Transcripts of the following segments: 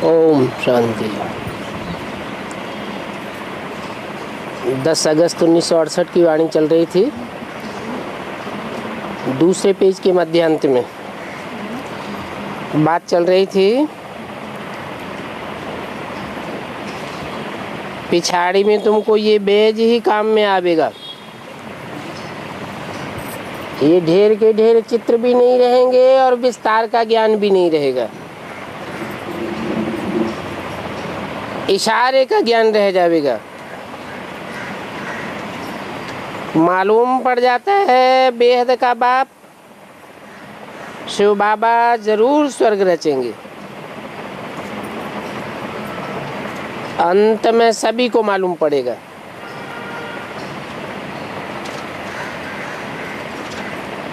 ओम शांति। 10 अगस्त 1968 की वाणी चल रही थी। दूसरे पेज के मध्यांत में बात चल रही थी, पिछाड़ी में तुमको ये बेज ही काम में आवेगा। ये ढेर के ढेर चित्र भी नहीं रहेंगे और विस्तार का ज्ञान भी नहीं रहेगा, इशारे का ज्ञान रह जाएगा। मालूम पड़ जाता है बेहद का बाप शिव बाबा जरूर स्वर्ग रचेंगे। अंत में सभी को मालूम पड़ेगा।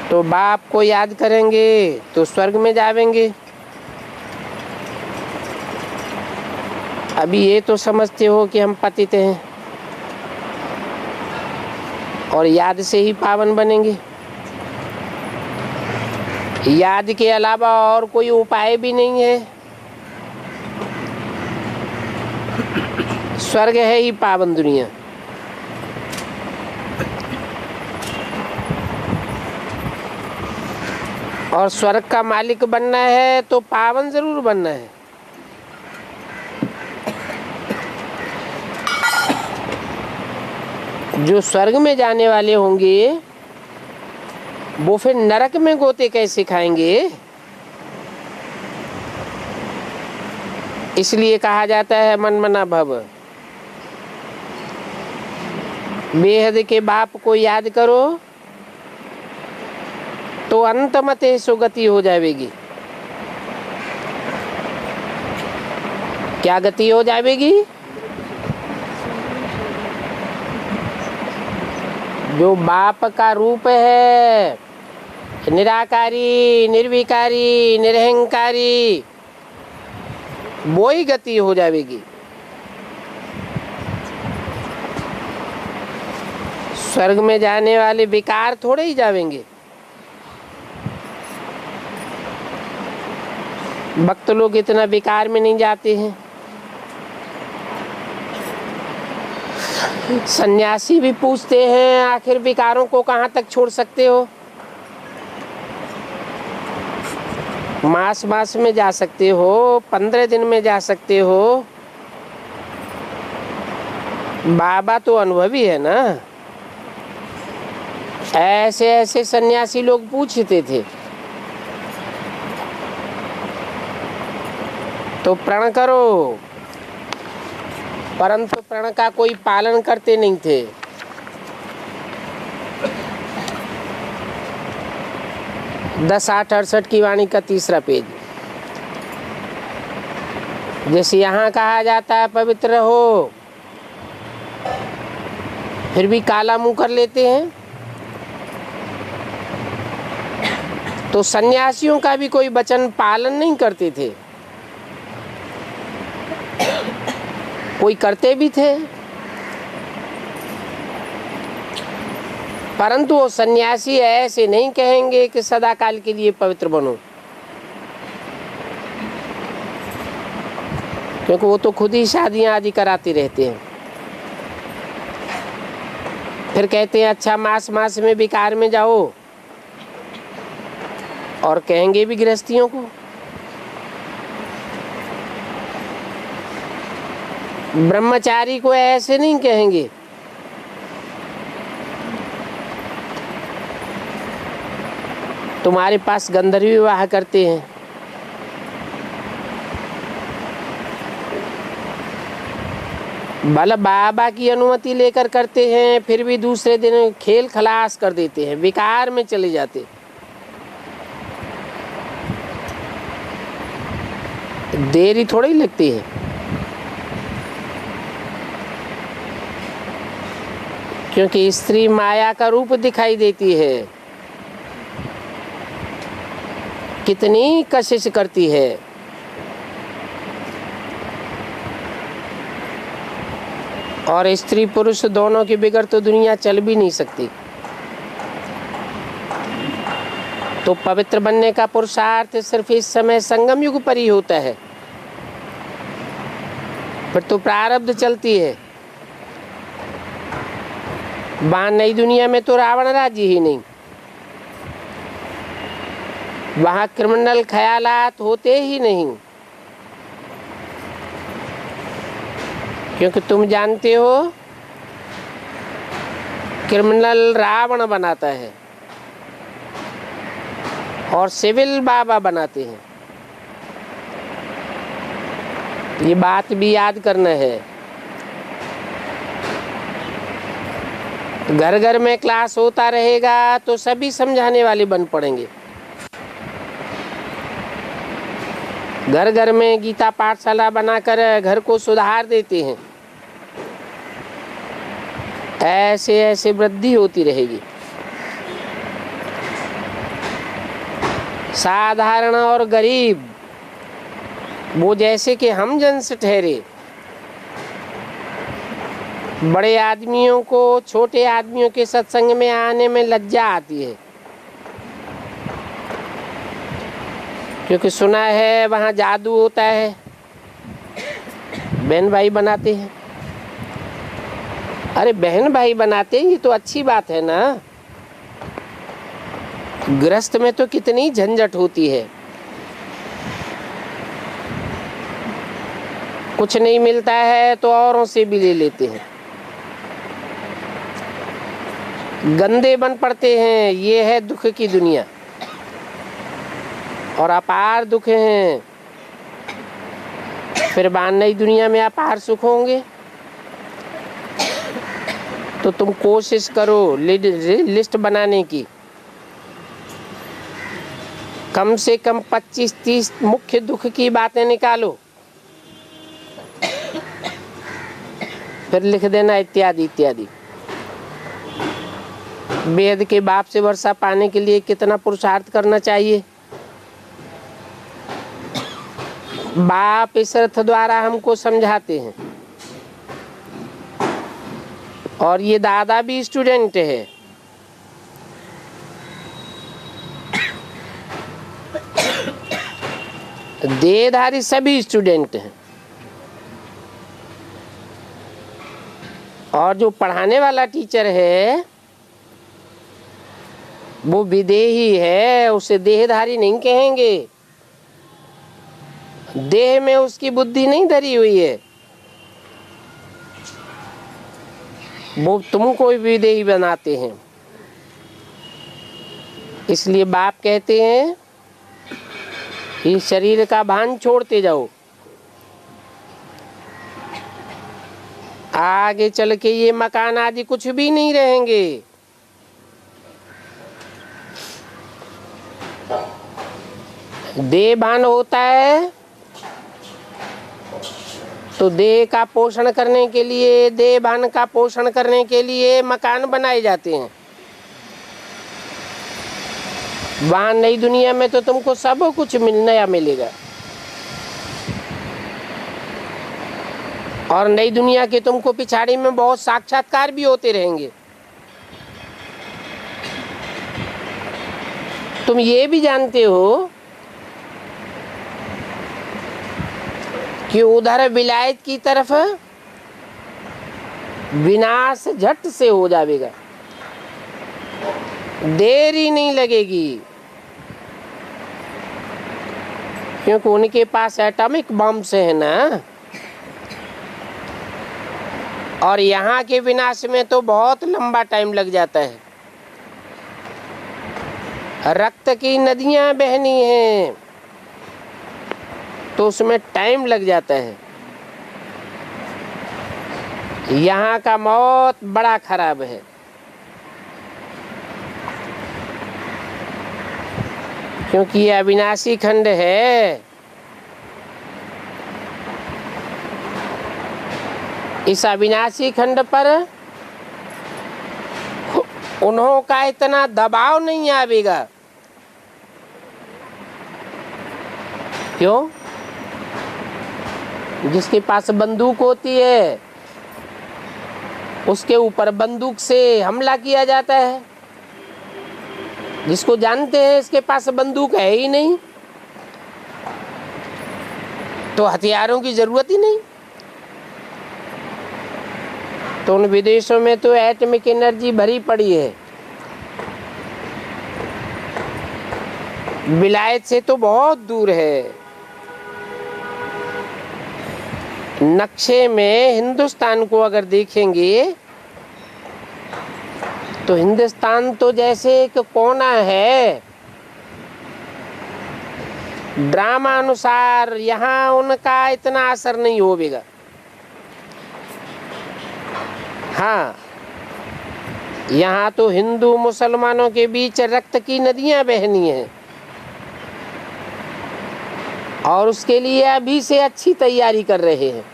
तो बाप को याद करेंगे तो स्वर्ग में जावेंगे। अभी ये तो समझते हो कि हम पतित हैं और याद से ही पावन बनेंगे। याद के अलावा और कोई उपाय भी नहीं है। स्वर्ग है ही पावन दुनिया। और स्वर्ग का मालिक बनना है तो पावन जरूर बनना है। जो स्वर्ग में जाने वाले होंगे वो फिर नरक में गोते कैसे खाएंगे? इसलिए कहा जाता है मनमना भव। बेहद के बाप को याद करो तो अंत मते सुगति हो जाएगी। क्या गति हो जाएगी? जो बाप का रूप है, निराकारी, निर्विकारी, निरहंकारी, वो ही गति हो जाएगी। स्वर्ग में जाने वाले विकार थोड़े ही जावेंगे। भक्त लोग इतना विकार में नहीं जाते हैं। सन्यासी भी पूछते हैं आखिर विकारों को कहाँ तक छोड़ सकते हो? मास में जा सकते हो, 15 दिन में जा सकते हो। बाबा तो अनुभवी है ना। ऐसे ऐसे सन्यासी लोग पूछते थे। तो प्रण करो, परंतु प्रण का कोई पालन करते नहीं थे। दस 868 की वाणी का तीसरा पेज। जैसे यहाँ कहा जाता है पवित्र हो, फिर भी काला मुंह कर लेते हैं। तो सन्यासियों का भी कोई वचन पालन नहीं करते थे। कोई करते भी थे, परंतु वो सन्यासी ऐसे नहीं कहेंगे कि सदा काल के लिए पवित्र बनो, क्योंकि वो तो खुद ही शादियां आदि कराते रहते हैं। फिर कहते हैं अच्छा मास में विकार में जाओ, और कहेंगे भी गृहस्थियों को। ब्रह्मचारी को ऐसे नहीं कहेंगे। तुम्हारे पास गंधर्व विवाह करते हैं, भला बाबा की अनुमति लेकर करते हैं, फिर भी दूसरे दिन खेल खलास कर देते हैं, विकार में चले जाते। देरी थोड़ी लगती है, क्योंकि स्त्री माया का रूप दिखाई देती है। कितनी कशिश करती है। और स्त्री पुरुष दोनों के बिगड़ तो दुनिया चल भी नहीं सकती। तो पवित्र बनने का पुरुषार्थ सिर्फ इस समय संगम युग पर ही होता है। फिर तो प्रारब्ध चलती है। वहां नई दुनिया में तो रावण राज्य ही नहीं, वहां क्रिमिनल ख्यालात होते ही नहीं, क्योंकि तुम जानते हो क्रिमिनल रावण बनाता है और सिविल बाबा बनाते हैं। ये बात भी याद करना है। घर घर में क्लास होता रहेगा तो सभी समझाने वाले बन पड़ेंगे। घर घर में गीता पाठशाला बनाकर घर को सुधार देते हैं। ऐसे ऐसे वृद्धि होती रहेगी। साधारण और गरीब वो जैसे कि हम जन से ठहरे, बड़े आदमियों को छोटे आदमियों के सत्संग में आने में लज्जा आती है, क्योंकि सुना है वहाँ जादू होता है, बहन भाई बनाते हैं। अरे बहन भाई बनाते हैं, ये तो अच्छी बात है ना। गृहस्थ में तो कितनी झंझट होती है, कुछ नहीं मिलता है तो औरों से भी ले लेते हैं, गंदे बन पड़ते हैं। ये है दुख की दुनिया और अपार दुख हैं। फिर बाद नई दुनिया में अपार सुख होंगे। तो तुम कोशिश करो लिस्ट बनाने की, कम से कम 25-30 मुख्य दुख की बातें निकालो, फिर लिख देना इत्यादि इत्यादि। वेद के बाप से वर्षा पाने के लिए कितना पुरुषार्थ करना चाहिए। बाप इस अर्थ द्वारा हमको समझाते हैं और ये दादा भी स्टूडेंट है। देहधारी सभी स्टूडेंट हैं और जो पढ़ाने वाला टीचर है वो विदेही है, उसे देहधारी नहीं कहेंगे। देह में उसकी बुद्धि नहीं धरी हुई है, वो तुमको विदेही बनाते हैं। इसलिए बाप कहते हैं कि शरीर का भान छोड़ते जाओ, आगे चल के ये मकान आदि कुछ भी नहीं रहेंगे। देह भान होता है तो देह का पोषण करने के लिए, देह भान का पोषण करने के लिए मकान बनाए जाते हैं। वहां नई दुनिया में तो तुमको सब कुछ नया मिलेगा और नई दुनिया के तुमको पिछाड़ी में बहुत साक्षात्कार भी होते रहेंगे। तुम ये भी जानते हो कि उधर विलायत की तरफ विनाश झट से हो जाएगा, देरी नहीं लगेगी, क्योंकि उनके पास एटॉमिक बम से है ना। और यहाँ के विनाश में तो बहुत लंबा टाइम लग जाता है। रक्त की नदियां बहनी हैं तो उसमें टाइम लग जाता है। यहाँ का मौत बड़ा खराब है, क्योंकि ये अविनाशी खंड है। इस अविनाशी खंड पर उन्हों का इतना दबाव नहीं आवेगा। क्यों? जिसके पास बंदूक होती है उसके ऊपर बंदूक से हमला किया जाता है। जिसको जानते हैं इसके पास बंदूक है ही नहीं तो हथियारों की जरूरत ही नहीं। तो उन विदेशों में तो एटॉमिक एनर्जी भरी पड़ी है, विलायत से तो बहुत दूर है। नक्शे में हिंदुस्तान को अगर देखेंगे तो हिंदुस्तान तो जैसे एक कोना है। ड्रामा अनुसार यहाँ उनका इतना असर नहीं होगा। हाँ, यहाँ तो हिंदू मुसलमानों के बीच रक्त की नदियां बहनी हैं और उसके लिए अभी से अच्छी तैयारी कर रहे हैं।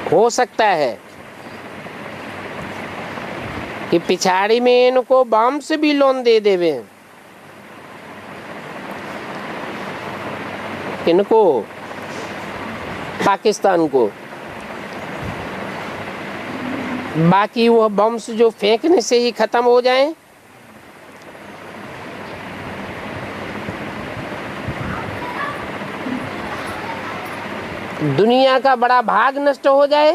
हो सकता है कि पिछाड़ी में इनको बम से भी लोन दे देवे। इनको पाकिस्तान को, बाकी वह बम्स जो फेंकने से ही खत्म हो जाएं। दुनिया का बड़ा भाग नष्ट हो जाए,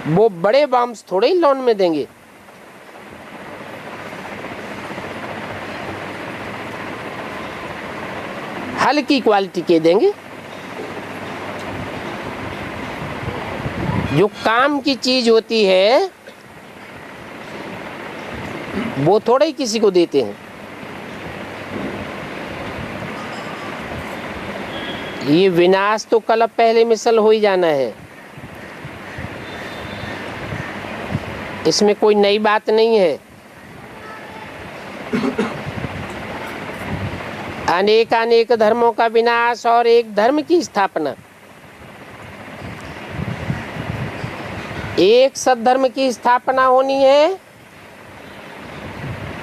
वो बड़े बम्स थोड़े ही लोन में देंगे। हल्की क्वालिटी के देंगे, जो काम की चीज होती है वो थोड़े ही किसी को देते हैं। ये विनाश तो कल पहले मिसल हो ही जाना है, इसमें कोई नई बात नहीं है। अनेक अनेक धर्मों का विनाश और एक धर्म की स्थापना, एक सद्धर्म की स्थापना होनी है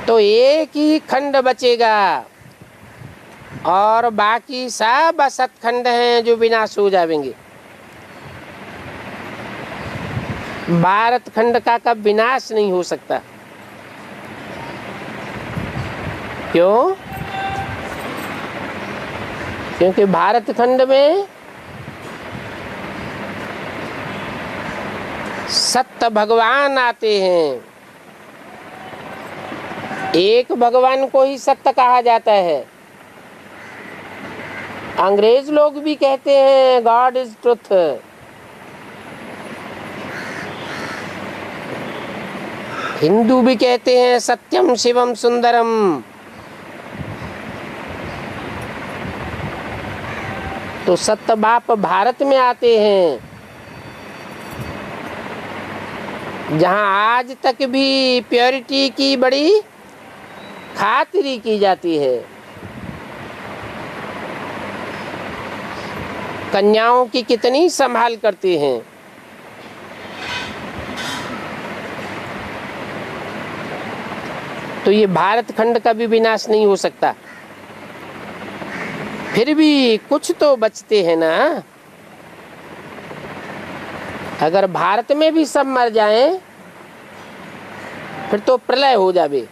तो एक ही खंड बचेगा और बाकी सब असत खंड हैं जो विनाश हो जाएंगे। भारत खंड का कब विनाश नहीं हो सकता। क्यों? क्योंकि भारत खंड में सत्य भगवान आते हैं। एक भगवान को ही सत्य कहा जाता है। अंग्रेज लोग भी कहते हैं गॉड इज ट्रुथ। हिंदू भी कहते हैं सत्यम शिवम सुंदरम। तो सत्य बाप भारत में आते हैं, जहां आज तक भी प्योरिटी की बड़ी खातिरी की जाती है। कन्याओं की कितनी संभाल करते हैं। तो ये भारत खंड का भी विनाश नहीं हो सकता। फिर भी कुछ तो बचते हैं ना। अगर भारत में भी सब मर जाएं फिर तो प्रलय हो जावे।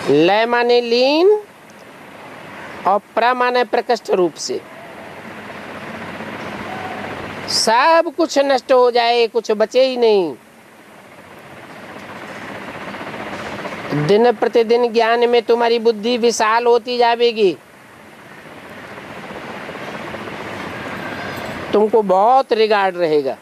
लय माने लीन और प्र माने प्रकृष्ट रूप से सब कुछ नष्ट हो जाए, कुछ बचे ही नहीं। दिन प्रतिदिन ज्ञान में तुम्हारी बुद्धि विशाल होती जाएगी। तुमको बहुत रिगार्ड रहेगा।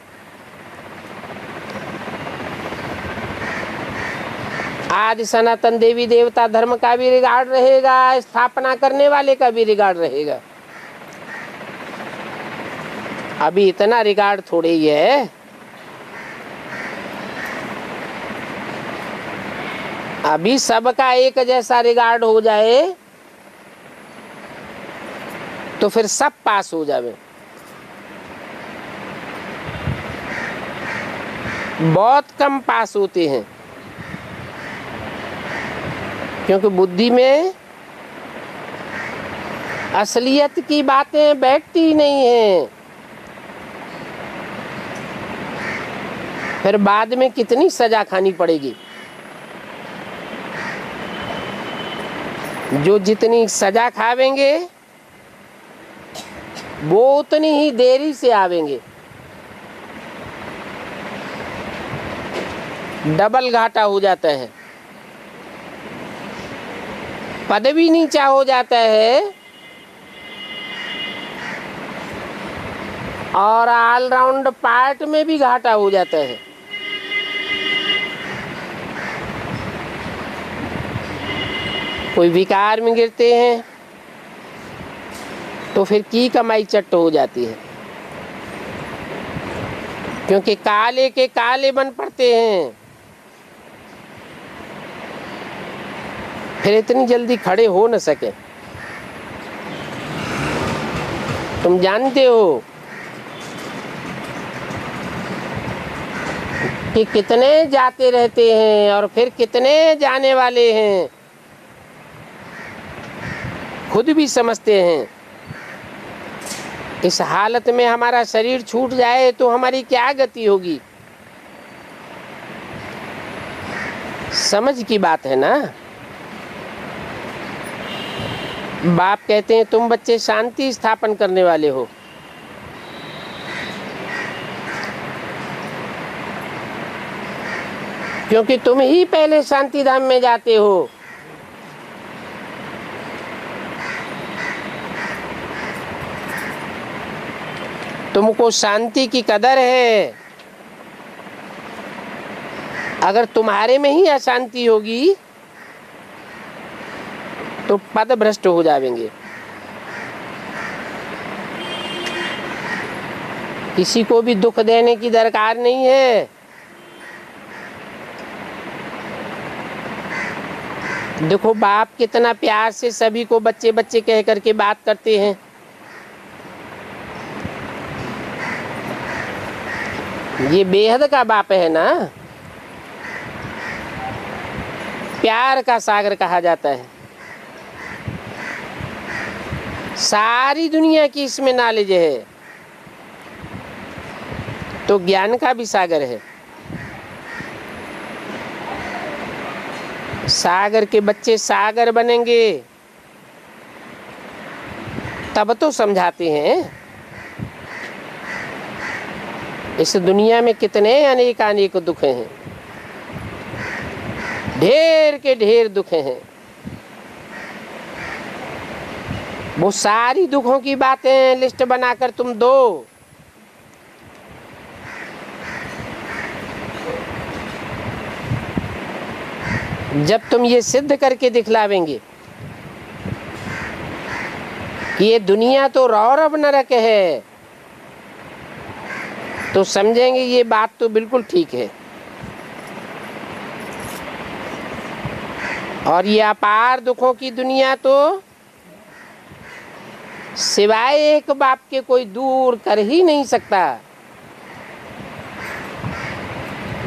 आदि सनातन देवी देवता धर्म का भी रिगार्ड रहेगा, स्थापना करने वाले का भी रिगार्ड रहेगा। अभी इतना रिगार्ड थोड़े ही है। अभी सबका एक जैसा रिगार्ड हो जाए तो फिर सब पास हो जावे। बहुत कम पास होते हैं, क्योंकि बुद्धि में असलियत की बातें बैठती ही नहीं हैं। फिर बाद में कितनी सजा खानी पड़ेगी। जो जितनी सजा खावेंगे वो उतनी ही देरी से आवेंगे। डबल घाटा हो जाता है, पदवी नीचा हो जाता है और ऑलराउंड पार्ट में भी घाटा हो जाता है। कोई विकार में गिरते हैं तो फिर की कमाई चट्ट हो जाती है, क्योंकि काले के काले बन पड़ते हैं। फिर इतनी जल्दी खड़े हो न सके। तुम जानते हो कि कितने जाते रहते हैं और फिर कितने जाने वाले हैं, खुद भी समझते हैं। इस हालत में हमारा शरीर छूट जाए तो हमारी क्या गति होगी? समझ की बात है ना। बाप कहते हैं तुम बच्चे शांति स्थापन करने वाले हो। क्योंकि तुम ही पहले शांति धाम में जाते हो। तुमको शांति की कदर है। अगर तुम्हारे में ही अशांति होगी तो पद भ्रष्ट हो जाएंगे। किसी को भी दुख देने की दरकार नहीं है। देखो बाप कितना प्यार से सभी को बच्चे बच्चे कह करके बात करते हैं। ये बेहद का बाप है ना, प्यार का सागर कहा जाता है। सारी दुनिया की इसमें नॉलेज है तो ज्ञान का भी सागर है। सागर के बच्चे सागर बनेंगे तब तो समझाते हैं। इस दुनिया में कितने अनेक दुख हैं, ढेर के ढेर दुख हैं। वो सारी दुखों की बातें लिस्ट बनाकर तुम दो। जब तुम ये सिद्ध करके दिखलावेंगे कि ये दुनिया तो रौरव नरक है, तो समझेंगे ये बात तो बिल्कुल ठीक है। और ये अपार दुखों की दुनिया तो सिवाय एक बाप के कोई दूर कर ही नहीं सकता।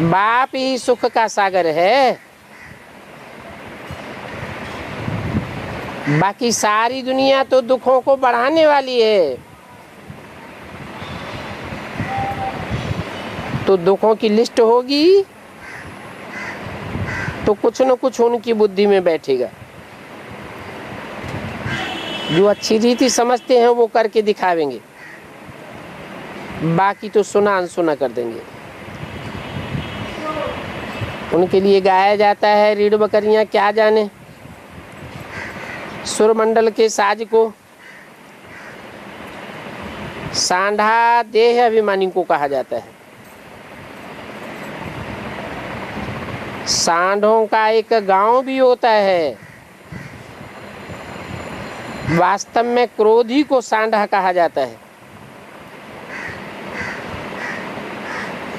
बाप ही सुख का सागर है। बाकी सारी दुनिया तो दुखों को बढ़ाने वाली है। तो दुखों की लिस्ट होगी तो कुछ न कुछ उनकी बुद्धि में बैठेगा। जो अच्छी रीति समझते हैं वो करके दिखावेंगे, बाकी तो सुना अनसुना कर देंगे। उनके लिए गाया जाता है रीढ़ बकरियां क्या जाने, सुरमंडल के साज को सांढा देह अभिमानी को कहा जाता है। सांढों का एक गांव भी होता है। वास्तव में क्रोधी को सांढा कहा जाता है।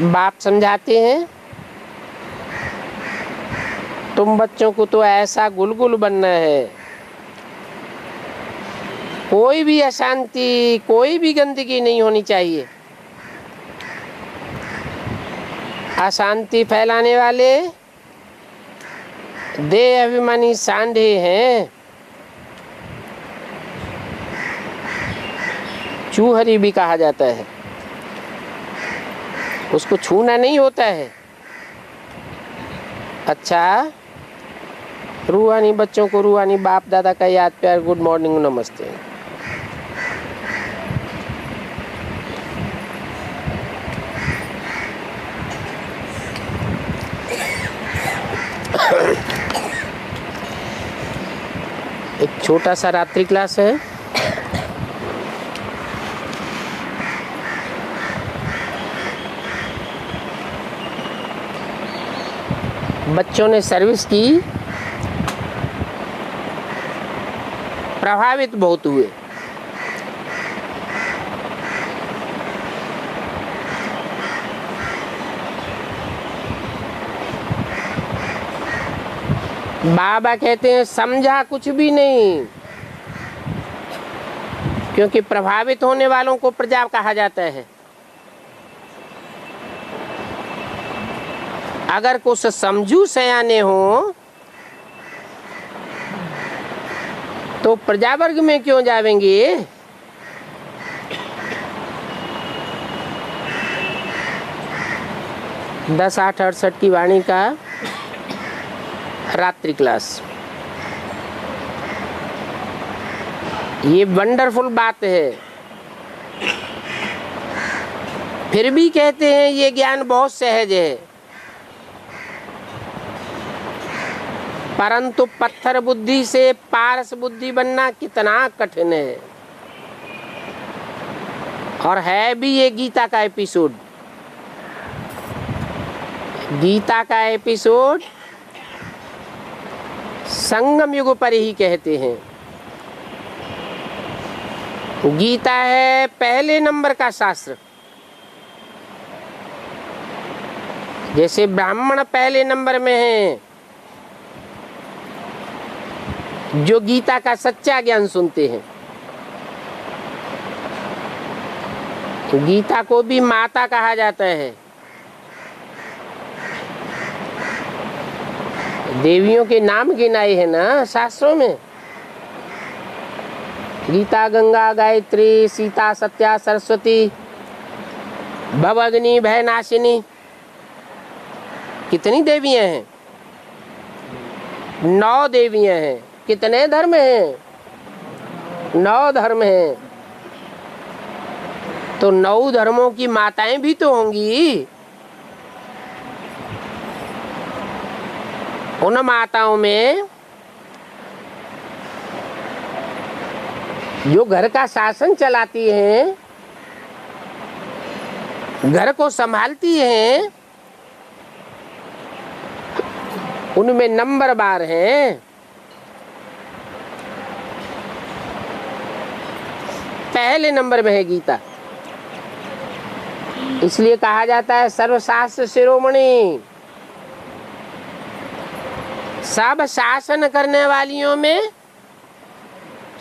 बाप समझाते हैं तुम बच्चों को तो ऐसा गुलगुल बनना है, कोई भी अशांति कोई भी गंदगी नहीं होनी चाहिए। अशांति फैलाने वाले देह अभिमानी सांढे हैं। चूहरी भी कहा जाता है। उसको छूना नहीं होता है। अच्छा, रूहानी बच्चों को रूहानी बाप दादा का याद प्यार गुड मॉर्निंग नमस्ते। एक छोटा सा रात्रि क्लास है। बच्चों ने सर्विस की, प्रभावित बहुत हुए। बाबा कहते हैं समझा कुछ भी नहीं, क्योंकि प्रभावित होने वालों को प्रजा कहा जाता है। अगर कुछ समझू सयाने हो तो प्रजा वर्ग में क्यों जावेंगे? 10/8/68 की वाणी का रात्रि क्लास। ये वंडरफुल बात है। फिर भी कहते हैं ये ज्ञान बहुत सहज है, परंतु पत्थर बुद्धि से पारस बुद्धि बनना कितना कठिन है। और है भी ये गीता का एपिसोड। गीता का एपिसोड संगम युग पर ही कहते हैं। गीता है पहले नंबर का शास्त्र। जैसे ब्राह्मण पहले नंबर में है, जो गीता का सच्चा ज्ञान सुनते हैं। गीता को भी माता कहा जाता है। देवियों के नाम गिनाए हैं ना शास्त्रों में। गीता, गंगा, गायत्री, सीता, सत्या, सरस्वती, भवअग्नि, भयनाशिनी। कितनी देवियां हैं? 9 देवियां हैं। कितने धर्म हैं? 9 धर्म हैं। तो 9 धर्मों की माताएं भी तो होंगी। उन माताओं में जो घर का शासन चलाती हैं, घर को संभालती हैं, उनमें नंबर बार हैं। पहले नंबर में है गीता। इसलिए कहा जाता है सर्वशास्त्र शिरोमणि। सब शासन करने वालियों में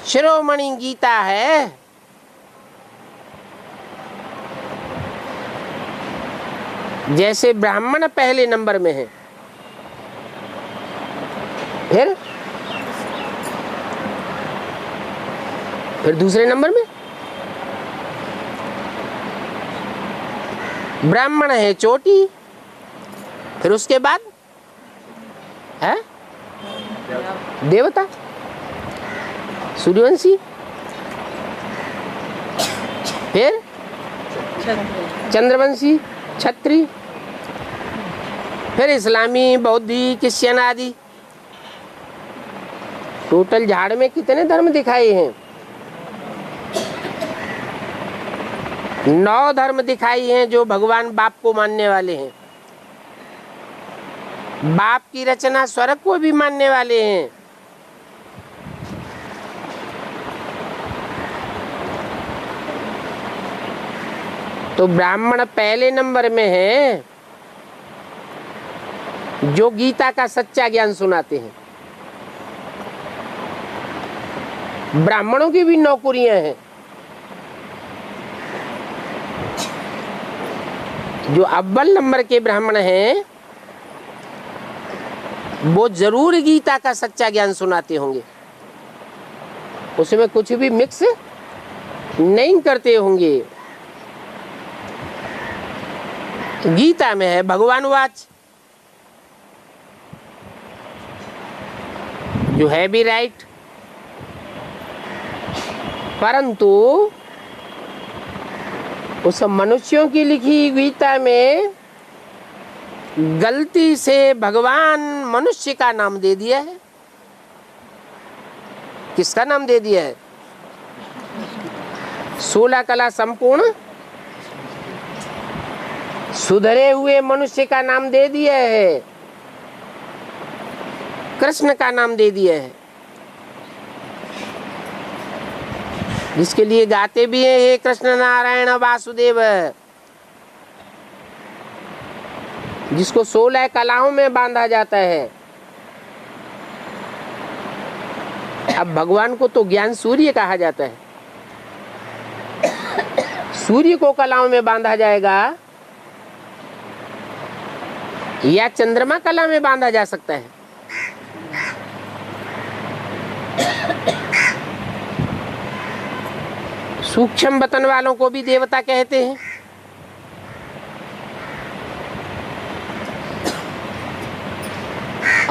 शिरोमणि गीता है। जैसे ब्राह्मण पहले नंबर में है, फिर दूसरे नंबर में ब्राह्मण है चोटी, फिर उसके बाद है देवता, सूर्यवंशी, फिर चंद्रवंशी, क्षत्रिय, फिर इस्लामी, बौद्धी, क्रिश्चियन आदि। टोटल झाड़ में कितने धर्म दिखाए हैं? 9 धर्म दिखाई हैं जो भगवान बाप को मानने वाले हैं। बाप की रचना स्वर्ग को भी मानने वाले हैं। तो ब्राह्मण पहले नंबर में है, जो गीता का सच्चा ज्ञान सुनाते हैं। ब्राह्मणों की भी नौकरियां हैं। जो अव्वल नंबर के ब्राह्मण हैं, वो जरूर गीता का सच्चा ज्ञान सुनाते होंगे। उसमें कुछ भी मिक्स नहीं करते होंगे। गीता में है भगवान वाच, जो है भी राइट, परंतु उस मनुष्यों की लिखी गीता में गलती से भगवान मनुष्य का नाम दे दिया है। किसका नाम दे दिया है? 16 कला संपूर्ण सुधरे हुए मनुष्य का नाम दे दिया है, कृष्ण का नाम दे दिया है, जिसके लिए गाते भी हैं, हे कृष्ण नारायण वासुदेव। जिसको 16 कलाओं में बांधा जाता है। अब भगवान को तो ज्ञान सूर्य कहा जाता है, सूर्य को कलाओं में बांधा जाएगा या चंद्रमा कला में बांधा जा सकता है? सूक्ष्म बतन वालों को भी देवता कहते हैं।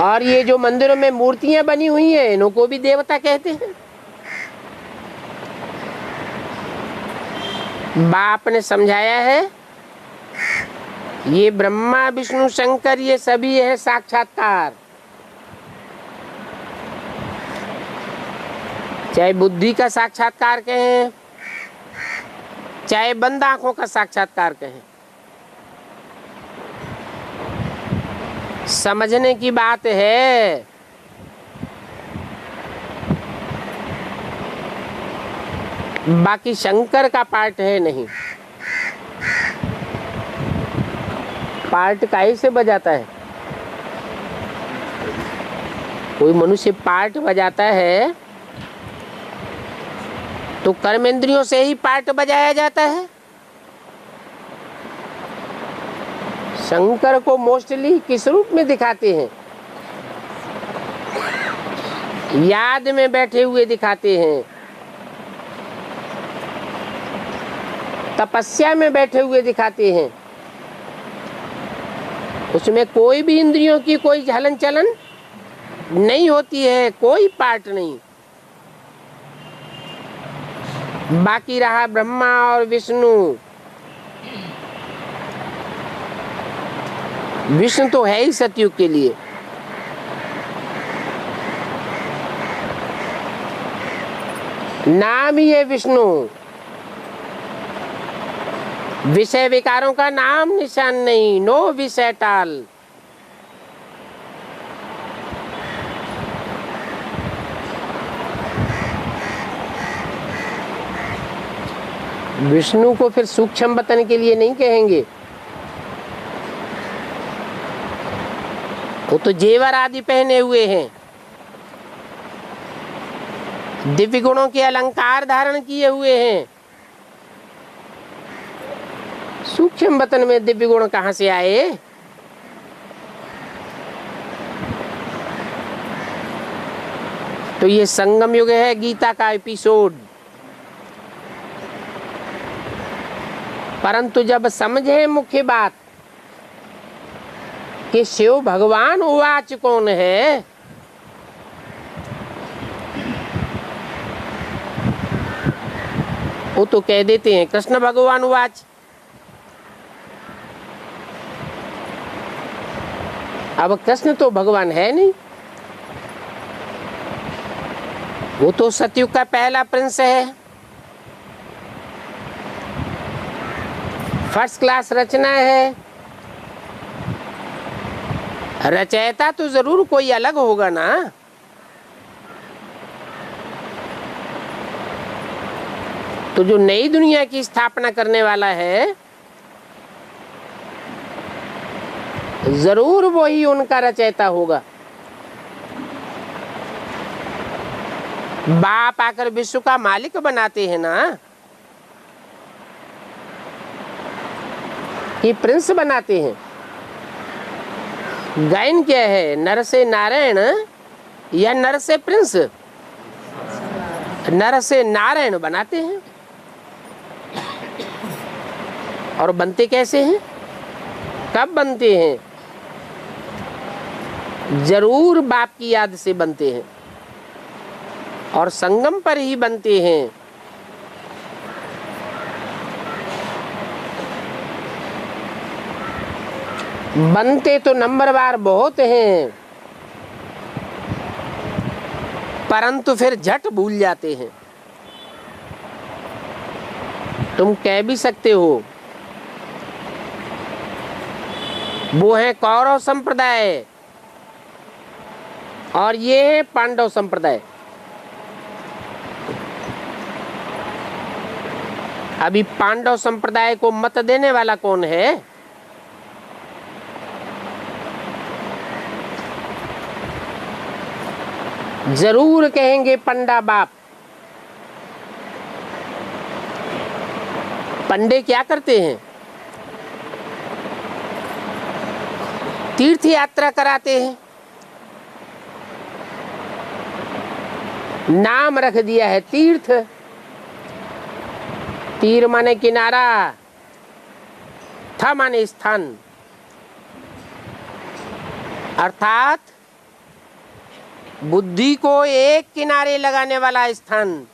और ये जो मंदिरों में मूर्तियां बनी हुई हैं, इनको भी देवता कहते हैं। बाप ने समझाया है, ये ब्रह्मा विष्णु शंकर ये सभी है साक्षात्कार। चाहे बुद्धि का साक्षात्कार कहें, चाहे बंद आंखों का साक्षात्कार कहें, समझने की बात है। बाकी शंकर का पार्ट है नहीं। पार्ट काहे से बजाता है? कोई मनुष्य पार्ट बजाता है तो कर्मेंद्रियों से ही पार्ट बजाया जाता है। शंकर को मोस्टली किस रूप में दिखाते हैं? याद में बैठे हुए दिखाते हैं, तपस्या में बैठे हुए दिखाते हैं। उसमें कोई भी इंद्रियों की कोई हलन चलन नहीं होती है, कोई पार्ट नहीं। बाकी रहा ब्रह्मा और विष्णु। विष्णु तो है ही सतयुग के लिए। नाम ही है विष्णु। विषय विकारों का नाम निशान नहीं, नो विषय टाल। विष्णु को फिर सूक्ष्म बतन के लिए नहीं कहेंगे। वो तो जेवर आदि पहने हुए हैं, दिव्य गुणों के अलंकार धारण किए हुए हैं। सूक्ष्म बतन में दिव्य गुण कहां से आए? तो ये संगम युग है, गीता का एपिसोड। परंतु जब समझे मुख्य बात कि शिव भगवान उवाच कौन है, वो तो कह देते हैं कृष्ण भगवान उवाच। अब कृष्ण तो भगवान है नहीं, वो तो सतयुग का पहला प्रिंस है। फर्स्ट क्लास रचना है। रचयिता तो जरूर कोई अलग होगा ना। तो जो नई दुनिया की स्थापना करने वाला है, जरूर वही उनका रचयिता होगा। बाप आकर विश्व का मालिक बनाते हैं ना, कि प्रिंस बनाते हैं। गायन क्या है? नर से नारायण या नर से प्रिंस? नर से नारायण बनाते हैं। और बनते कैसे हैं? कब बनते हैं? जरूर बाप की याद से बनते हैं और संगम पर ही बनते हैं। बनते तो नंबरवार बहुत हैं, परंतु फिर झट भूल जाते हैं। तुम कह भी सकते हो वो है कौरव संप्रदाय और ये है पांडव संप्रदाय। अभी पांडव संप्रदाय को मत देने वाला कौन है? जरूर कहेंगे पंडा बाप। पंडे क्या करते हैं? तीर्थ यात्रा कराते हैं। नाम रख दिया है तीर्थ। तीर माने किनारा, था माने स्थान, अर्थात बुद्धि को एक किनारे लगाने वाला स्थान।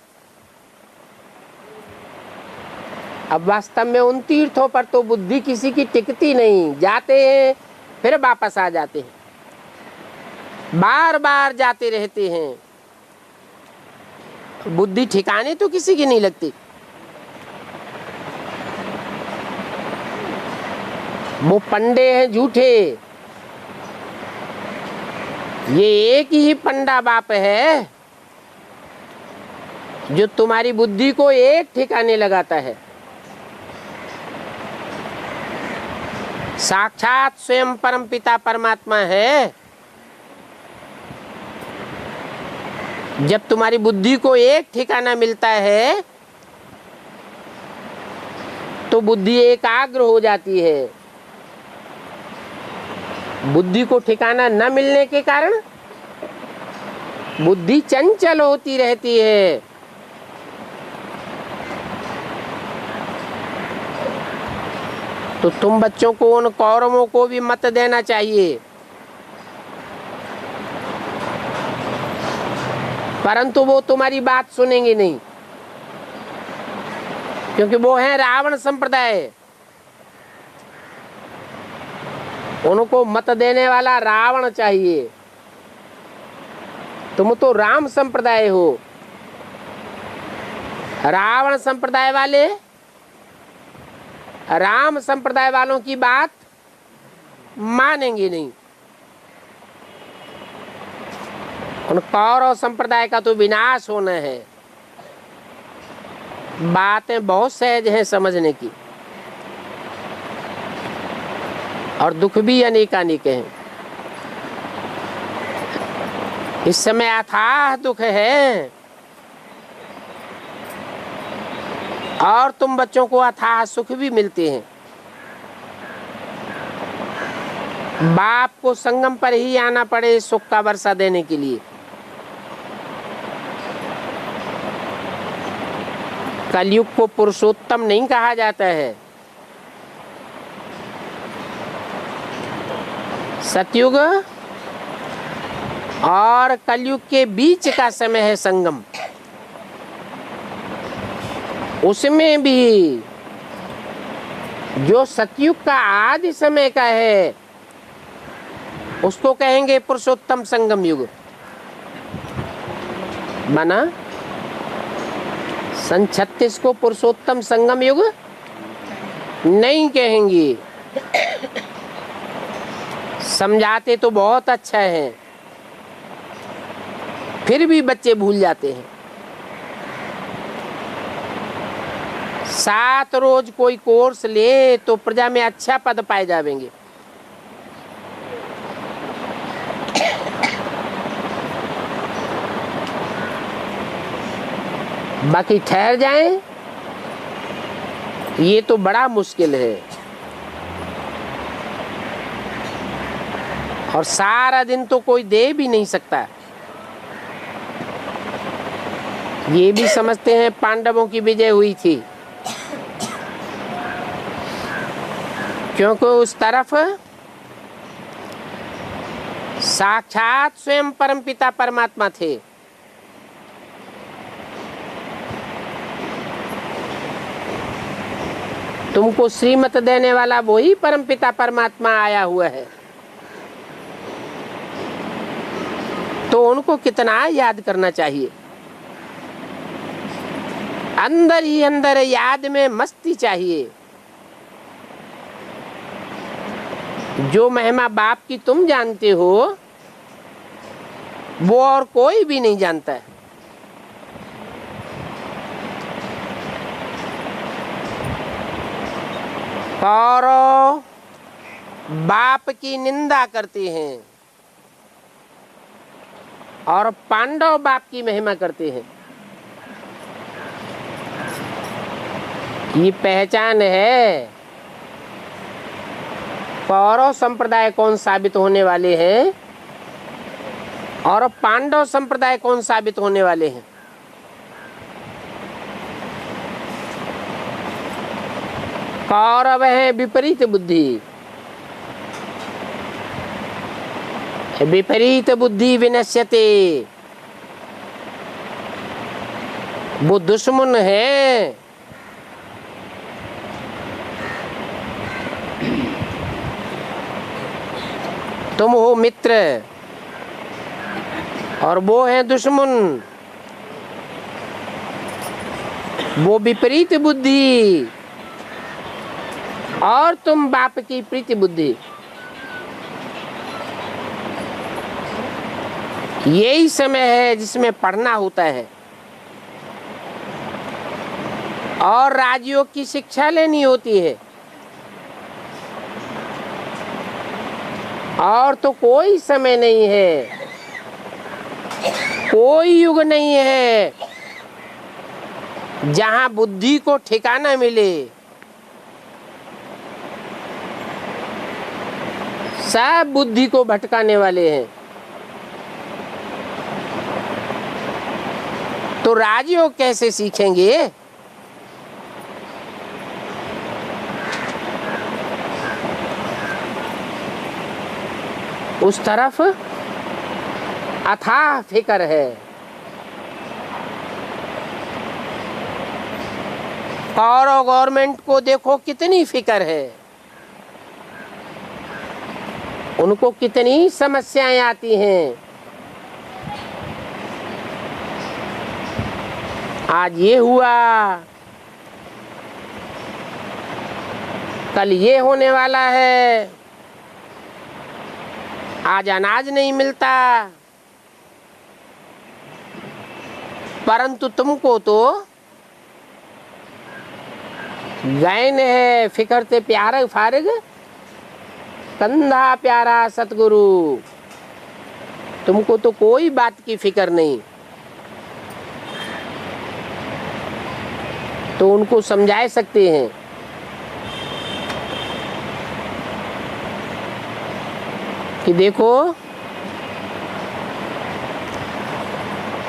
अब वास्तव में उन तीर्थों पर तो बुद्धि किसी की टिकती नहीं, जाते हैं फिर वापस आ जाते हैं, बार बार जाते रहते हैं, बुद्धि ठिकाने तो किसी की नहीं लगती। वो पंडे हैं झूठे। ये एक ही पंडा बाप है जो तुम्हारी बुद्धि को एक ठिकाने लगाता है। साक्षात स्वयं परम पिता परमात्मा है। जब तुम्हारी बुद्धि को एक ठिकाना मिलता है तो बुद्धि एकाग्र हो जाती है। बुद्धि को ठिकाना न मिलने के कारण बुद्धि चंचल होती रहती है। तो तुम बच्चों को उन कौरवों को भी मत देना चाहिए, परंतु वो तुम्हारी बात सुनेंगे नहीं, क्योंकि वो है रावण संप्रदाय। उनको मत देने वाला रावण चाहिए। तुम तो राम संप्रदाय हो। रावण संप्रदाय वाले राम संप्रदाय वालों की बात मानेंगे नहीं। उन कौरव संप्रदाय का तो विनाश होना है। बातें बहुत सहज हैं समझने की, और दुख भी अनेकानेक हैं। इस समय अथाह दुख है, और तुम बच्चों को अथाह सुख भी मिलते हैं। बाप को संगम पर ही आना पड़े सुख का वर्षा देने के लिए। कलयुग को पुरुषोत्तम नहीं कहा जाता है। सतयुग और कलयुग के बीच का समय है संगम। उसमें भी जो सतयुग का आदि समय का है उसको कहेंगे पुरुषोत्तम संगम युग। बना सन 36 को पुरुषोत्तम संगम युग नहीं कहेंगे। समझाते तो बहुत अच्छा है, फिर भी बच्चे भूल जाते हैं। 7 रोज कोई कोर्स ले तो प्रजा में अच्छा पद पाए जाएंगे। बाकी ठहर जाएं, ये तो बड़ा मुश्किल है। और सारा दिन तो कोई दे भी नहीं सकता। ये भी समझते हैं पांडवों की विजय हुई थी, क्योंकि उस तरफ साक्षात स्वयं परमपिता परमात्मा थे। तो तुमको श्रीमत देने वाला वही परमपिता परमात्मा आया हुआ है, तो उनको कितना याद करना चाहिए। अंदर ही अंदर याद में मस्ती चाहिए। जो महिमा बाप की तुम जानते हो वो और कोई भी नहीं जानता है। कौरव बाप की निंदा करते हैं और पांडव बाप की महिमा करते हैं। ये पहचान है। कौरव संप्रदाय कौन साबित होने वाले हैं और पांडव संप्रदाय कौन साबित होने वाले हैं। कौरव है विपरीत बुद्धि, विपरीत बुद्धि विनश्यते, वो दुश्मन है। तुम हो मित्र और वो है दुश्मन। वो विपरीत बुद्धि और तुम बाप की प्रीति बुद्धि। यही समय है जिसमें पढ़ना होता है और राजयोग की शिक्षा लेनी होती है। और तो कोई समय नहीं है, कोई युग नहीं है जहां बुद्धि को ठिकाना मिले। सब बुद्धि को भटकाने वाले हैं। तो राजयोग कैसे सीखेंगे? उस तरफ अथाह फिक्र है। कौरव गवर्नमेंट को देखो कितनी फिक्र है, उनको कितनी समस्याएं आती हैं। आज ये हुआ, कल ये होने वाला है, आज अनाज नहीं मिलता। परंतु तुमको तो गैन है फिक्र से प्यार फारिग, कंधा प्यारा सतगुरु। तुमको तो कोई बात की फिक्र नहीं। तो उनको समझा सकते हैं कि देखो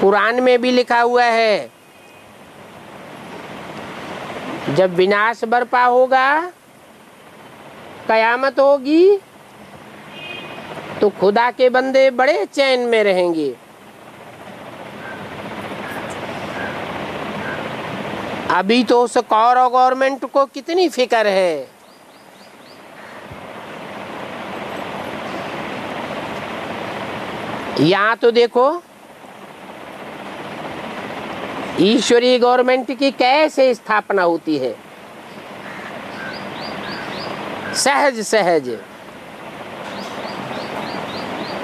कुरान में भी लिखा हुआ है, जब विनाश बरपा होगा, कयामत होगी, तो खुदा के बंदे बड़े चैन में रहेंगे। अभी तो उस कौरव गवर्नमेंट को कितनी फिक्र है। यहाँ तो देखो ईश्वरीय गवर्नमेंट की कैसे स्थापना होती है, सहज सहज।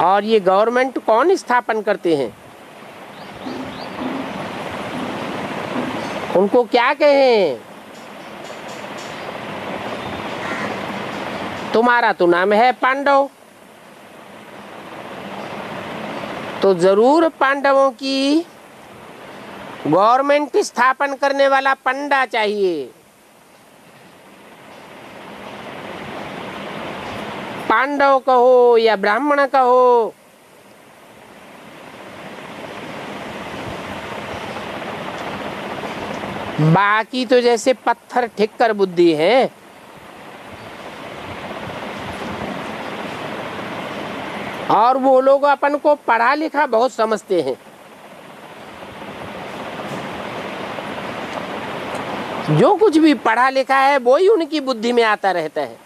और ये गवर्नमेंट कौन स्थापन करते हैं? उनको क्या कहें? तुम्हारा तो नाम है पांडव, तो जरूर पांडवों की गवर्नमेंट स्थापन करने वाला पंडा चाहिए। पांडव कहो या ब्राह्मण कहो, बाकी तो जैसे पत्थर ठिक्कर बुद्धि है। और वो लोग अपन को पढ़ा लिखा बहुत समझते हैं। जो कुछ भी पढ़ा लिखा है वो ही उनकी बुद्धि में आता रहता है।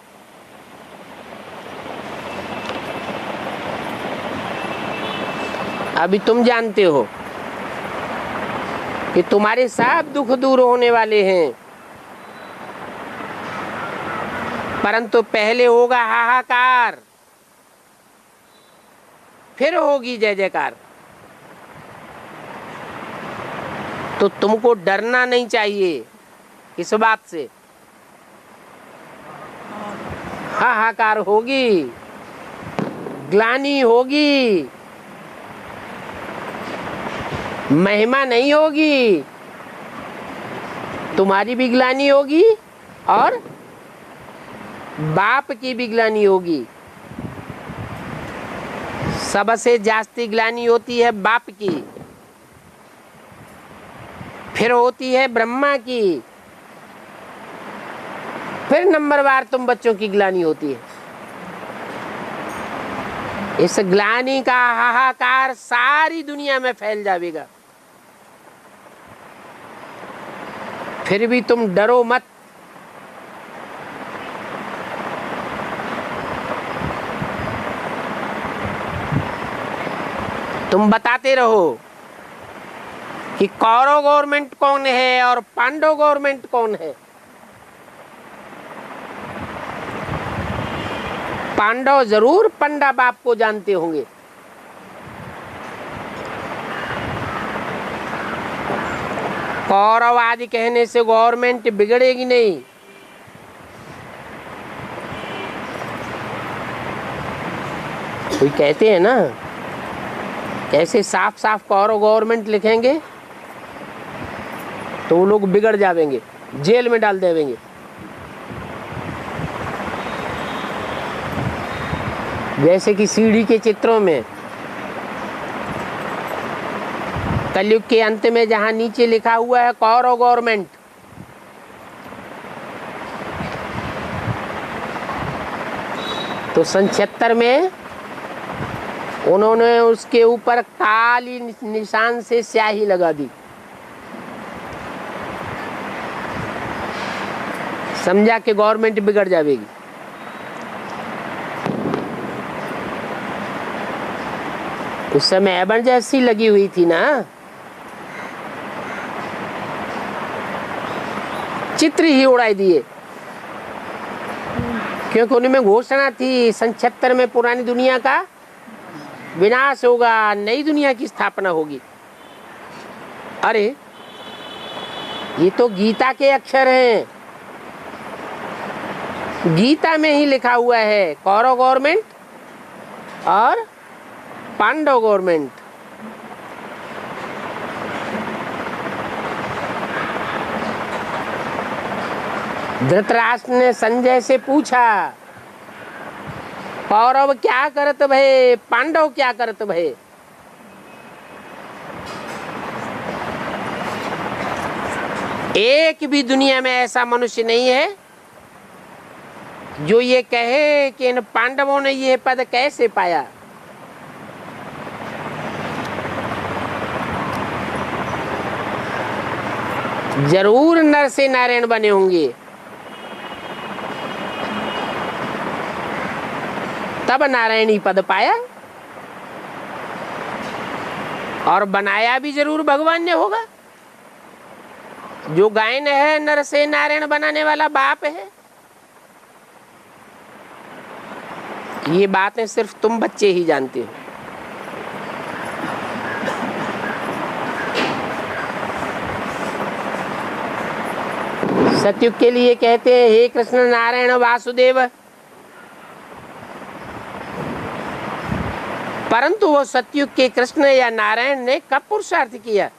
अभी तुम जानते हो कि तुम्हारे सब दुख दूर होने वाले हैं, परंतु पहले होगा हाहाकार, फिर होगी जय जयकार। तो तुमको डरना नहीं चाहिए किस बात से। हाहाकार होगी, ग्लानि होगी, महिमा नहीं होगी, तुम्हारी भी ग्लानि होगी और बाप की भी ग्लानि होगी। सबसे जास्ती ग्लानि होती है बाप की, फिर होती है ब्रह्मा की, फिर नंबरवार तुम बच्चों की ग्लानि होती है। इस ग्लानि का हाहाकार सारी दुनिया में फैल जाएगा, फिर भी तुम डरो मत। तुम बताते रहो कि कौरव गवर्नमेंट कौन है और पांडव गवर्नमेंट कौन है। पांडव जरूर पंडा बाप को जानते होंगे, कौरव आदि कहने से गवर्नमेंट बिगड़ेगी नहीं। कोई कहते हैं ना, ऐसे साफ साफ कौरव गवर्नमेंट लिखेंगे तो वो लोग बिगड़ जाएंगे, जेल में डाल देंगे। जैसे कि सीढ़ी के चित्रों में कलयुग के अंत में जहां नीचे लिखा हुआ है कौरव गवर्नमेंट, तो सन 76 में उन्होंने उसके ऊपर काली निशान से स्याही लगा दी। समझा कि गवर्नमेंट बिगड़ जाएगी। उस समय एमरजेंसी लगी हुई थी ना, चित्र ही उड़ाई दिए, क्योंकि उनमें घोषणा थी सन 76 में पुरानी दुनिया का विनाश होगा, नई दुनिया की स्थापना होगी। अरे ये तो गीता के अक्षर हैं, गीता में ही लिखा हुआ है कौरव गवर्नमेंट और पांडव गवर्नमेंट। धृतराष्ट्र ने संजय से पूछा, कौरव क्या करत भय, पांडव क्या करत भय। एक भी दुनिया में ऐसा मनुष्य नहीं है जो ये कहे कि इन पांडवों ने ये पद कैसे पाया। जरूर नर से नारायण बने होंगे, तब नारायणी पद पाया, और बनाया भी जरूर भगवान ने होगा। जो गायन है नर से नारायण बनाने वाला बाप है। ये बातें सिर्फ तुम बच्चे ही जानते हो। सतयुग के लिए कहते हैं हे कृष्ण नारायण वासुदेव, परंतु वो सतयुग के कृष्ण या नारायण ने कब पुरुषार्थ किया।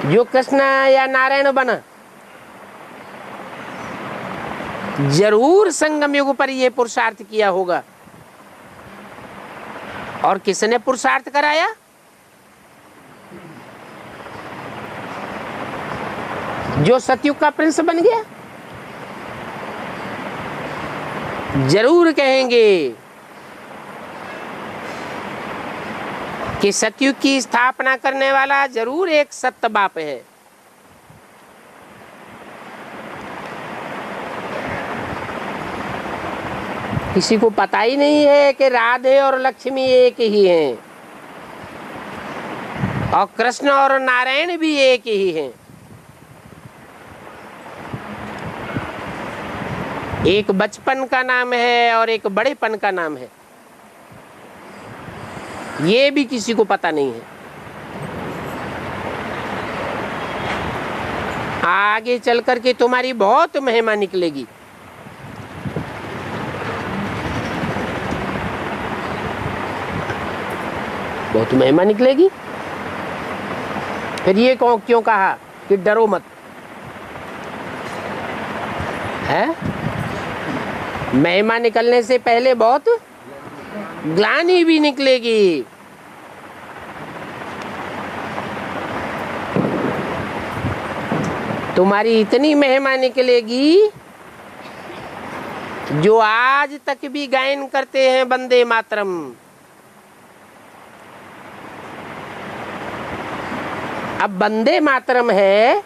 जो कृष्ण या नारायण बना, जरूर संगम युग पर यह पुरुषार्थ किया होगा। और किसने पुरुषार्थ कराया? जो सतयुग का प्रिंस बन गया। जरूर कहेंगे कि सतयुग की स्थापना करने वाला जरूर एक सत्य बाप है। किसी को पता ही नहीं है कि राधे और लक्ष्मी एक ही हैं और कृष्ण और नारायण भी एक ही हैं। एक बचपन का नाम है और एक बड़ेपन का नाम है, ये भी किसी को पता नहीं है। आगे चल करके तुम्हारी बहुत महिमा निकलेगी। बहुत महिमा निकलेगी। फिर ये क्यों कहा कि डरो मत, है? महिमा निकलने से पहले बहुत ग्लानि भी निकलेगी। तुम्हारी इतनी महिमा निकलेगी जो आज तक भी गायन करते हैं वंदे मातरम। अब वंदे मातरम है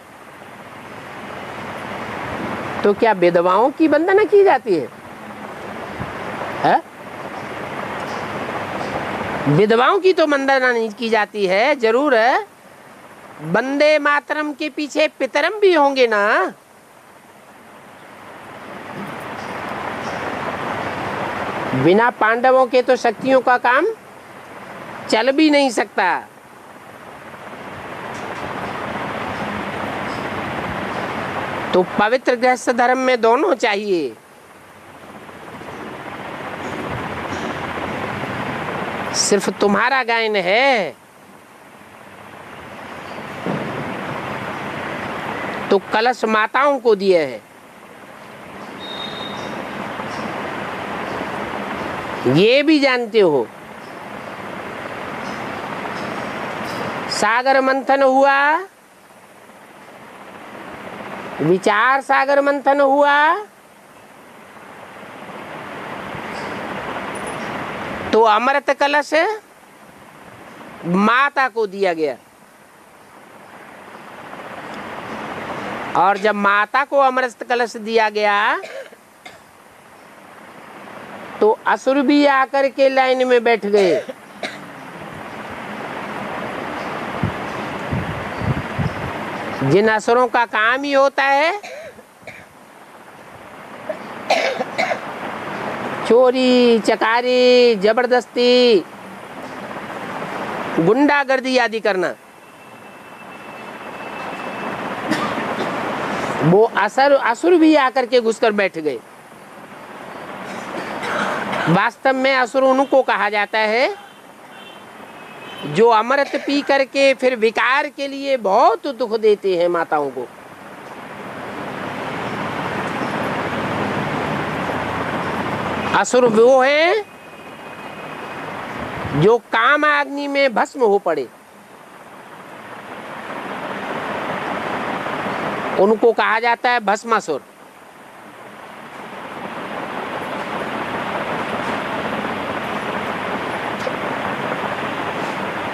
तो क्या विधवाओं की वंदना की जाती है? विधवाओं की तो वंदना नहीं की जाती है। जरूर है, वंदे मातरम के पीछे पितरम भी होंगे ना। बिना पांडवों के तो शक्तियों का काम चल भी नहीं सकता। तो पवित्र गृहस्थ धर्म में दोनों चाहिए। सिर्फ तुम्हारा गायन है तो कलश माताओं को दिए है। ये भी जानते हो, सागर मंथन हुआ, विचार सागर मंथन हुआ, तो अमृत कलश माता को दिया गया। और जब माता को अमृत कलश दिया गया तो असुर भी आकर के लाइन में बैठ गए। जिन असुरों का काम ही होता है चोरी चकारी, जबरदस्ती, गुंडागर्दी आदि करना, वो असुर भी आकर के घुसकर बैठ गए। वास्तव में असुर उनको कहा जाता है जो अमृत पी करके फिर विकार के लिए बहुत दुख देते हैं माताओं को। असुर वो है जो काम अग्नि में भस्म हो पड़े, उनको कहा जाता है भस्मासुर।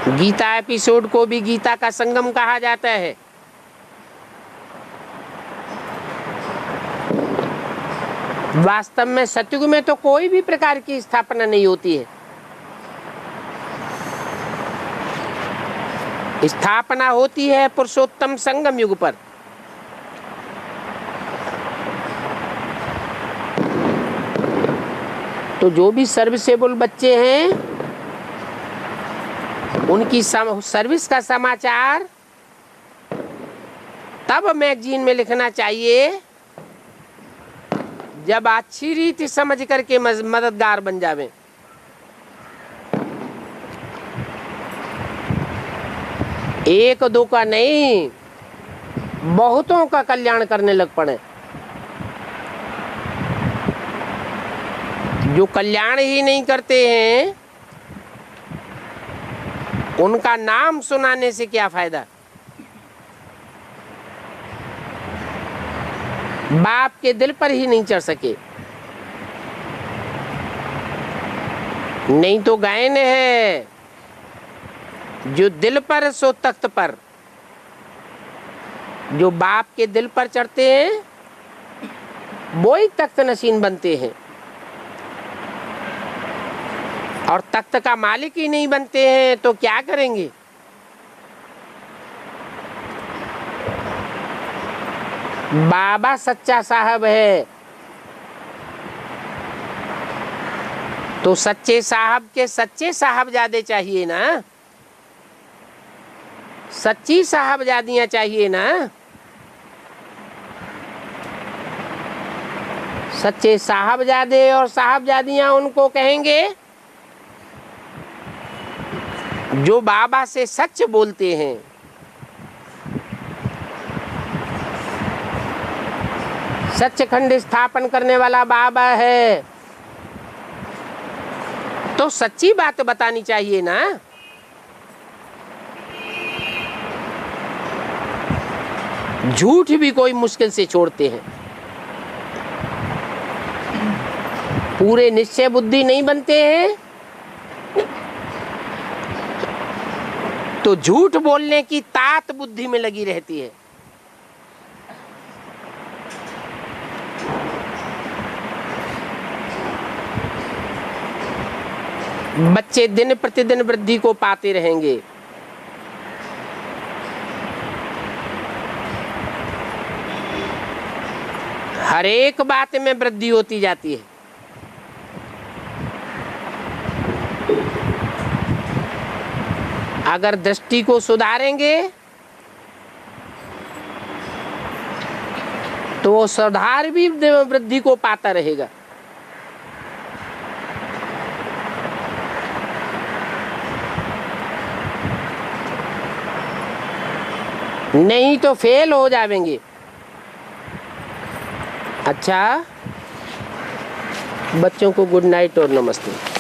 गीता एपिसोड को भी गीता का संगम कहा जाता है। वास्तव में सतयुग में तो कोई भी प्रकार की स्थापना नहीं होती है। स्थापना होती है पुरुषोत्तम संगम युग पर। तो जो भी सर्विसेबल बच्चे हैं उनकी सर्विस का समाचार तब मैगजीन में लिखना चाहिए जब अच्छी रीति समझ करके मददगार बन जावे। एक दो का नहीं, बहुतों का कल्याण करने लग पड़े। जो कल्याण ही नहीं करते हैं उनका नाम सुनाने से क्या फायदा। बाप के दिल पर ही नहीं चढ़ सके। नहीं तो गायन है जो दिल पर सो तख्त पर। जो बाप के दिल पर चढ़ते हैं वो ही तख्त नशीन बनते हैं, और तख्त का मालिक ही नहीं बनते हैं तो क्या करेंगे? बाबा सच्चा साहब है तो सच्चे साहब के सच्चे साहबजादे चाहिए ना, सच्ची साहबजादियां चाहिए ना। सच्चे साहबजादे और साहबजादियां उनको कहेंगे जो बाबा से सच बोलते हैं। सचखंड स्थापन करने वाला बाबा है तो सच्ची बात बतानी चाहिए ना। झूठ भी कोई मुश्किल से छोड़ते हैं, पूरे निश्चय बुद्धि नहीं बनते हैं तो झूठ बोलने की तात बुद्धि में लगी रहती है। बच्चे दिन प्रतिदिन वृद्धि को पाते रहेंगे। हर एक बात में वृद्धि होती जाती है। अगर दृष्टि को सुधारेंगे तो वो सुधार भी वृद्धि को पाता रहेगा। नहीं तो फेल हो जाएंगे। अच्छा, बच्चों को गुड नाइट और नमस्ते।